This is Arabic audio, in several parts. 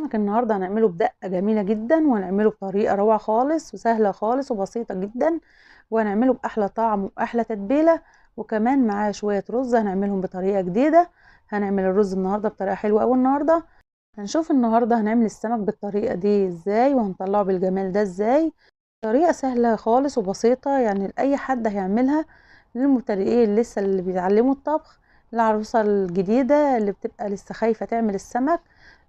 لكن النهارده هنعمله بدقة جميلة جدا، وهنعمله بطريقة روعة خالص وسهلة خالص وبسيطة جدا، وهنعمله بأحلى طعم وأحلى تتبيلة، وكمان معاه شوية رز هنعملهم بطريقة جديدة. هنعمل الرز النهارده بطريقة حلوة أوي النهارده. هنشوف النهارده هنعمل السمك بالطريقة دي ازاي، وهنطلعه بالجمال ده ازاي. طريقة سهلة خالص وبسيطة، يعني لأي حد هيعملها، للمبتدئين لسه اللي بيتعلموا الطبخ، العروسة الجديدة اللي بتبقى لسه خايفة تعمل السمك.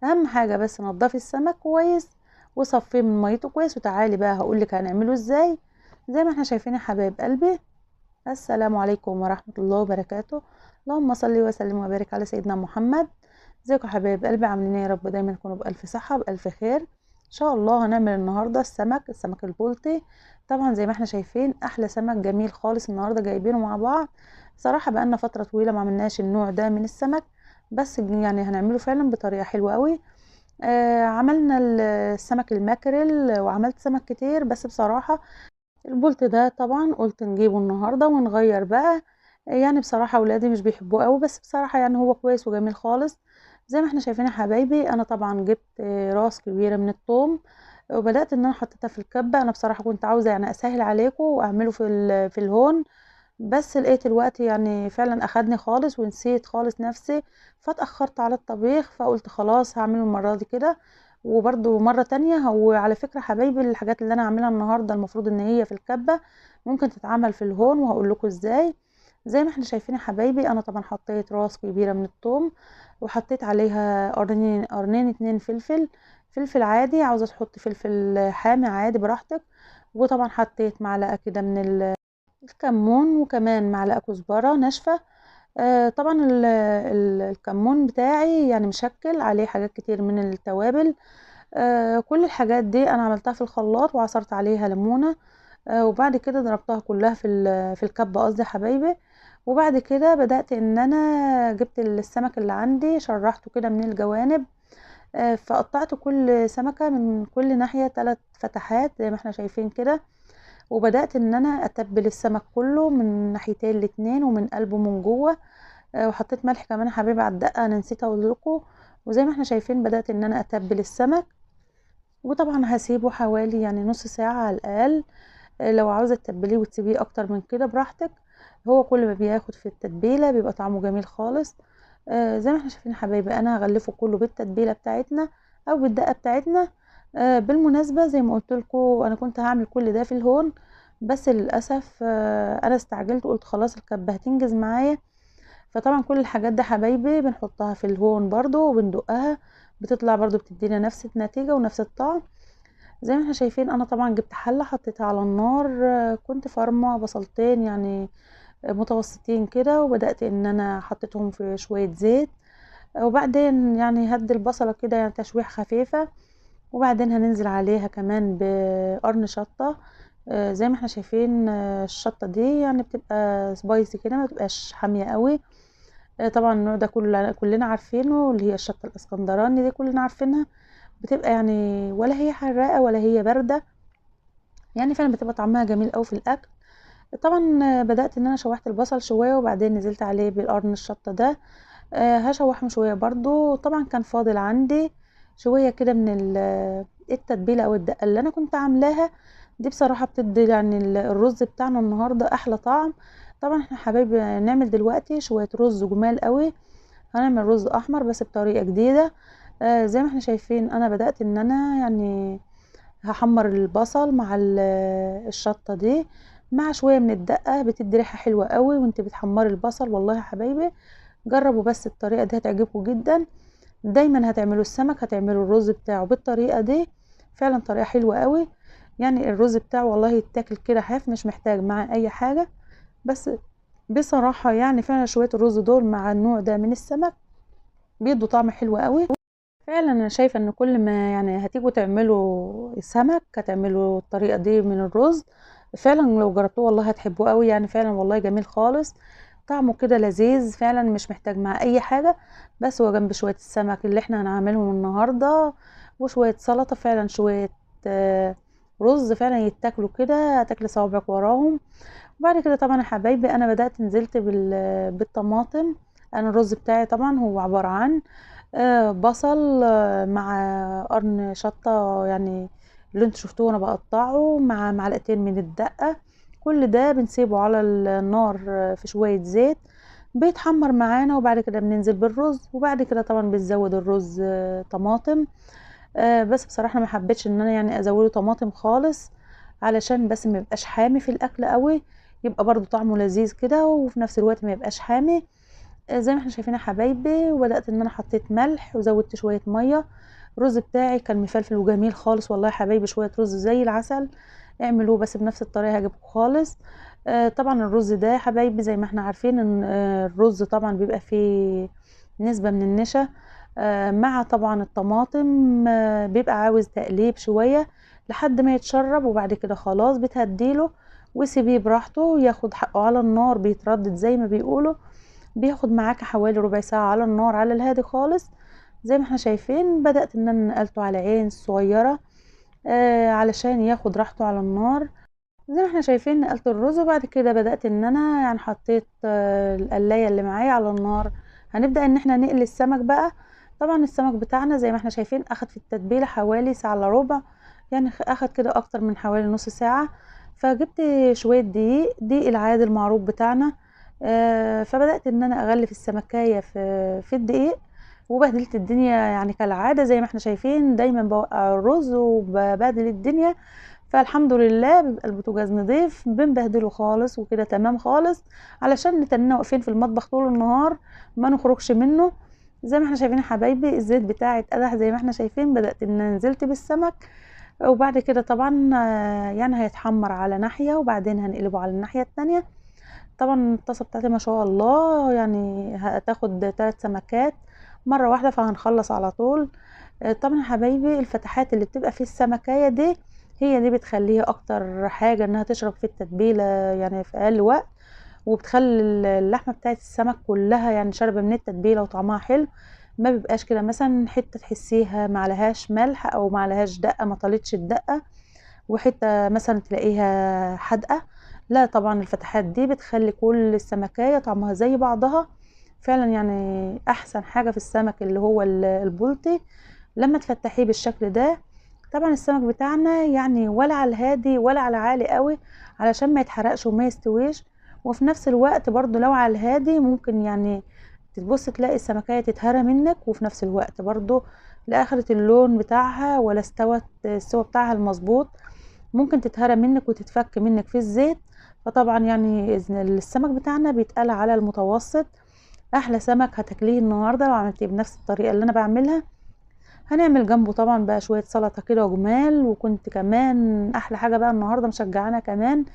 أهم حاجة بس نضفي السمك كويس وصفيه من ميته كويس، وتعالي بقى هقولك هنعمله ازاي. زي ما احنا شايفين يا حبايب قلبي. السلام عليكم ورحمة الله وبركاته. اللهم صل وسلم وبارك على سيدنا محمد. ازيكم يا حبايب قلبي، عاملين ايه؟ يا رب دايما تكونوا بألف صحة بألف خير ان شاء الله. هنعمل النهارده السمك البلطي. طبعا زي ما احنا شايفين احلى سمك جميل خالص النهارده جايبينه مع بعض. صراحة بقالنا فترة طويلة ما عملناش النوع ده من السمك، بس يعني هنعمله فعلا بطريقة حلوة قوي. عملنا السمك الماكريل وعملت سمك كتير، بس بصراحة البولت ده طبعا قلت نجيبه النهارده ونغير بقى. يعني بصراحه ولادي مش بيحبوه قوي، بس بصراحه يعني هو كويس وجميل خالص. زي ما احنا شايفين يا حبايبي، انا طبعا جبت راس كبيره من الثوم، وبدات ان انا حطيتها في الكبه. انا بصراحه كنت عاوزه يعني اسهل عليكم واعمله في الهون، بس لقيت الوقت يعني فعلا اخدني خالص ونسيت خالص نفسي، فاتأخرت على الطبيخ، فقلت خلاص هعمله المرة دي كده. وبرده مرة تانية، هو على فكرة حبايبي الحاجات اللي انا هعملها النهاردة المفروض ان هي في الكبة ممكن تتعمل في الهون، وهقول لكم ازاي. زي ما احنا شايفين يا حبايبي، انا طبعا حطيت راس كبيرة من الثوم، وحطيت عليها قرنين اتنين فلفل عادي، عاوزة تحطي فلفل حامي عادي براحتك. وطبعا حطيت معلقة كده من الكمون، وكمان معلقة كزبرة ناشفة. طبعا الكمون بتاعي يعني مشكل عليه حاجات كتير من التوابل. كل الحاجات دي انا عملتها في الخلاط وعصرت عليها ليمونة. وبعد كده ضربتها كلها في الكبة قصدي يا حبايبي. وبعد كده بدأت ان انا جبت السمك اللي عندي شرحته كده من الجوانب. فقطعت كل سمكة من كل ناحية 3 فتحات زي ما احنا شايفين كده. وبدأت ان انا اتبل السمك كله من ناحيتين الاتنين ومن قلبه من جوه. وحطيت ملح كمان يا حبيبي على الدقه، انا نسيت اقول لكم. وزي ما احنا شايفين بدأت ان انا اتبل السمك، وطبعا هسيبه حوالي يعني نص ساعه على الاقل. لو عاوزه تتبليه وتسيبيه اكتر من كده براحتك. هو كل ما بياخد في التتبيله بيبقى طعمه جميل خالص. زي ما احنا شايفين يا حبايبي، انا هغلفه كله بالتتبيله بتاعتنا او بالدقه بتاعتنا. بالمناسبه زي ما قلت لكم انا كنت هعمل كل ده في الهون، بس للاسف انا استعجلت وقلت خلاص الكبه هتنجز معايا. فطبعا كل الحاجات دي حبايبي بنحطها في الهون برضو وبندقها، بتطلع برضو بتدينا نفس النتيجه ونفس الطعم. زي ما احنا شايفين انا طبعا جبت حله حطيتها على النار. كنت فارمه بصلتين يعني متوسطين كده، وبدأت ان انا حطيتهم في شوية زيت. وبعدين يعني هدي البصلة كده يعني تشويح خفيفة، وبعدين هننزل عليها كمان بقرن شطة. زي ما احنا شايفين الشطة دي يعني بتبقى سبايسي كده، ما بتبقاش حامية قوي. طبعا النوع ده كلنا عارفينه، اللي هي الشطة الاسكندراني دي كلنا عارفينها. بتبقى يعني ولا هي حراقة ولا هي باردة، يعني فعلا بتبقى طعمها جميل قوي في الاكل. طبعا بدأت ان انا شوحت البصل شوية، وبعدين نزلت عليه بالقرن الشطة ده. هشوحهم شوية برضو. طبعا كان فاضل عندي شوية كده من التتبيلة او الدقة اللي انا كنت عاملاها دي. بصراحة بتدي يعني الرز بتاعنا النهاردة احلى طعم. طبعا احنا حبايبي نعمل دلوقتي شوية رز جمال قوي. هنعمل رز احمر بس بطريقة جديدة. زي ما احنا شايفين انا بدأت ان انا يعني هحمر البصل مع الشطة دي مع شوية من الدقة، بتدي ريحة حلوة قوي وانت بتحمري البصل. والله يا حبايبي جربوا بس الطريقة دي هتعجبكم جدا. دايما هتعملوا السمك هتعملوا الرز بتاعه بالطريقة دي، فعلا طريقة حلوة قوي. يعني الرز بتاعه والله يتاكل كده حاف، مش محتاج معاه اي حاجة. بس بصراحة يعني فعلا شوية الرز دول مع النوع ده من السمك بيدوا طعم حلو قوي. فعلا انا شايفة ان كل ما يعني هتيجوا تعملوا السمك هتعملوا الطريقة دي من الرز. فعلا لو جربتوه والله هتحبوه قوي، يعني فعلا والله جميل خالص. طعمه كده لذيذ فعلا، مش محتاج مع اي حاجة. بس هو جنب شوية السمك اللي احنا هنعملهم النهاردة وشوية سلطة، فعلا شوية رز فعلا يتاكلوا كده هتاكلي صوابعك وراهم. وبعد كده طبعا يا حبايبي انا بدأت نزلت بالطماطم. انا الرز بتاعي طبعا هو عبارة عن بصل مع قرن شطة، يعني اللي انتوا شفتوه وانا بقطعه، مع معلقتين من الدقة. كل ده بنسيبه على النار في شوية زيت بيتحمر معانا، وبعد كده بننزل بالرز، وبعد كده طبعا بنزود الرز طماطم. بس بصراحة ما حبيتش ان انا يعني ازوده طماطم خالص، علشان بس ما يبقاش حامي في الاكل قوي، يبقى برضو طعمه لذيذ كده وفي نفس الوقت ما يبقاش حامي. زي ما احنا شايفين يا حبايبي، وبدأت ان انا حطيت ملح وزودت شوية مية. الرز بتاعي كان مفلفل وجميل خالص والله يا حبايبي، شوية رز زي العسل. اعملوه بس بنفس الطريقة هيعجبكم خالص. طبعا الرز ده يا حبايبي زي ما احنا عارفين ان الرز طبعا بيبقى فيه نسبة من النشا، مع طبعا الطماطم، بيبقى عاوز تقليب شوية لحد ما يتشرب، وبعد كده خلاص بتهديله وسيبيه براحته ياخد حقه على النار، بيتردد زي ما بيقولوا. بياخد معاكي حوالي ربع ساعة على النار على الهادي خالص. زي ما احنا شايفين بدأت ان انا نقلته على عين صغيرة علشان ياخد راحته على النار. زي ما احنا شايفين نقلت الرز، وبعد كده بدأت ان انا يعني حطيت القلاية اللي معايا على النار. هنبدأ ان احنا نقلي السمك بقى. طبعا السمك بتاعنا زي ما احنا شايفين اخد في التتبيلة حوالي ساعة الا ربع، يعني اخد كده اكتر من حوالي نص ساعة. فجبت شوية دقيق العادي المعروف بتاعنا. فبدأت ان انا اغلف السمكية في الدقيق، وبهدلت الدنيا يعني كالعادة. زي ما احنا شايفين دايما بوقع الرز وببهدل الدنيا. فالحمد لله بيبقى البوتاجاز نضيف، بنبهدله خالص وكده تمام خالص، علشان نتننا واقفين في المطبخ طول النهار ما نخرجش منه. زي ما احنا شايفين يا حبايبي الزيت بتاعي اتقدح، زي ما احنا شايفين بدأت ان أنا نزلت بالسمك. وبعد كده طبعا يعني هيتحمر على ناحية وبعدين هنقلبه على الناحية التانية. طبعا الطاسة بتاعتي ما شاء الله يعني هتاخد 3 سمكات مرة واحدة، فهنخلص على طول. طبعا يا حبايبي الفتحات اللي بتبقى في السمكية دي هي دي بتخليها اكتر حاجة انها تشرب في التتبيلة يعني في اقل وقت، وبتخلي اللحمة بتاعت السمك كلها يعني شاربة من التتبيلة وطعمها حلو. ما بيبقاش كده مثلا حتة تحسيها معلهاش ملح او معلهاش دقة ما طالتش الدقة، وحتة مثلا تلاقيها حادقة. لا طبعا الفتحات دي بتخلي كل السمكية طعمها زي بعضها. فعلا يعني احسن حاجة في السمك اللي هو البلطي لما تفتحيه بالشكل ده. طبعا السمك بتاعنا يعني ولا على الهادي ولا على عالي قوي، علشان ما يتحرقش وما يستويش. وفي نفس الوقت برضو لو على الهادي ممكن يعني تبص تلاقي السمكية تتهرى منك، وفي نفس الوقت برضو لا اخدت اللون بتاعها ولا استوت السوا بتاعها المظبوط، ممكن تتهرى منك وتتفك منك في الزيت. فطبعا يعني السمك بتاعنا بيتقال على المتوسط. احلى سمك هتاكليه النهارده لو عملتيه بنفس الطريقه اللي انا بعملها. هنعمل جنبه طبعا بقى شويه سلطه كده وجمال. وكنت كمان احلى حاجه بقى النهارده مشجعانا كمان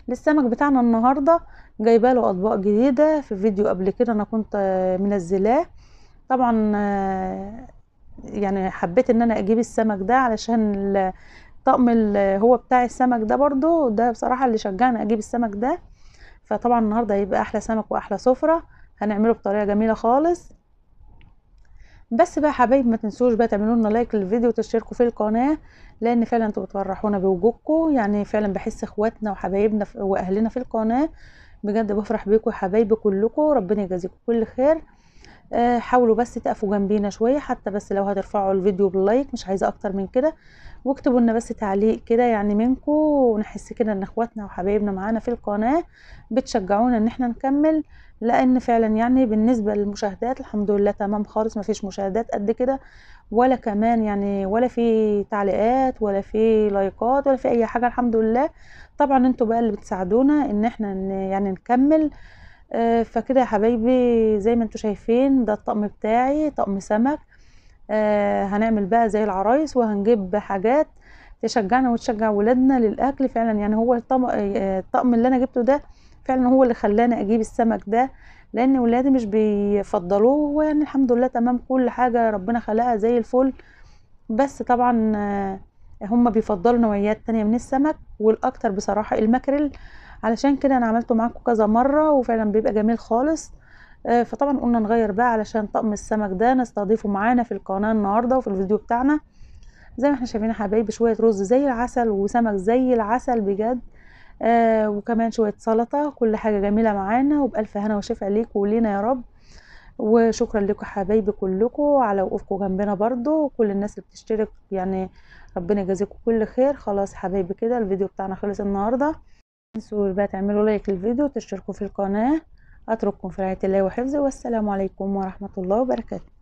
للسمك بتاعنا النهارده، جايبه له اطباق جديده في فيديو قبل كده انا كنت منزلاه. طبعا يعني حبيت ان انا اجيب السمك ده علشان الطقم اللي هو بتاع السمك ده، برضو ده بصراحة اللي شجعني اجيب السمك ده. فطبعا النهاردة هيبقى احلى سمك واحلى سفرة، هنعمله بطريقة جميلة خالص. بس بقى يا حبايبي ما تنسوش بقى تعملوا لنا لايك للفيديو وتشتركوا في القناة، لان فعلا انتوا بتفرحونا بوجودكم، يعني فعلا بحس اخواتنا وحبايبنا واهلنا في القناة. بجد بفرح بيكم يا حبايبي كلكم، ربنا يجازيكم كل خير. حاولوا بس تقفوا جنبينا شوية، حتى بس لو هترفعوا الفيديو باللايك، مش عايزة اكتر من كده. واكتبوا لنا بس تعليق كده يعني منكم، ونحس كده ان اخواتنا وحبايبنا معانا في القناة بتشجعونا ان احنا نكمل. لان فعلا يعني بالنسبة للمشاهدات الحمد لله تمام خالص، مفيش مشاهدات قد كده، ولا كمان يعني ولا في تعليقات ولا في لايكات ولا في اي حاجة الحمد لله. طبعا انتوا بقى اللي بتساعدونا ان احنا يعني نكمل. فكده يا حبايبي زي ما انتوا شايفين ده الطقم بتاعي، طقم سمك. هنعمل بقى زي العرايس وهنجيب حاجات تشجعنا وتشجع ولادنا للاكل. فعلا يعني هو الطقم اللي انا جبته ده فعلا هو اللي خلاني اجيب السمك ده، لان ولادي مش بيفضلوه، ويعني الحمد لله تمام كل حاجة ربنا خلقها زي الفل. بس طبعا هم بيفضلوا نوعيات تانية من السمك، والاكتر بصراحة الماكريل. علشان كده انا عملته معاكم كذا مرة وفعلا بيبقى جميل خالص. فطبعا قلنا نغير بقى علشان طقم السمك ده نستضيفه معانا في القناة النهاردة وفي الفيديو بتاعنا. زي ما احنا شايفين يا حبايبي شوية رز زي العسل وسمك زي العسل بجد. وكمان شوية سلطة، كل حاجة جميلة معانا وبألف هنا وشفا ليكم ولينا يا رب. وشكرا لكم حبايبي كلكم على وقوفكم جنبنا برضو، كل الناس اللي بتشترك يعني ربنا يجازيكم كل خير. خلاص حبايبي كده الفيديو بتاعنا خلص النهارده. تنسوا بقى تعملوا لايك للفيديو وتشتركوا في القناه. اترككم في رعايه الله وحفظه، والسلام عليكم ورحمه الله وبركاته.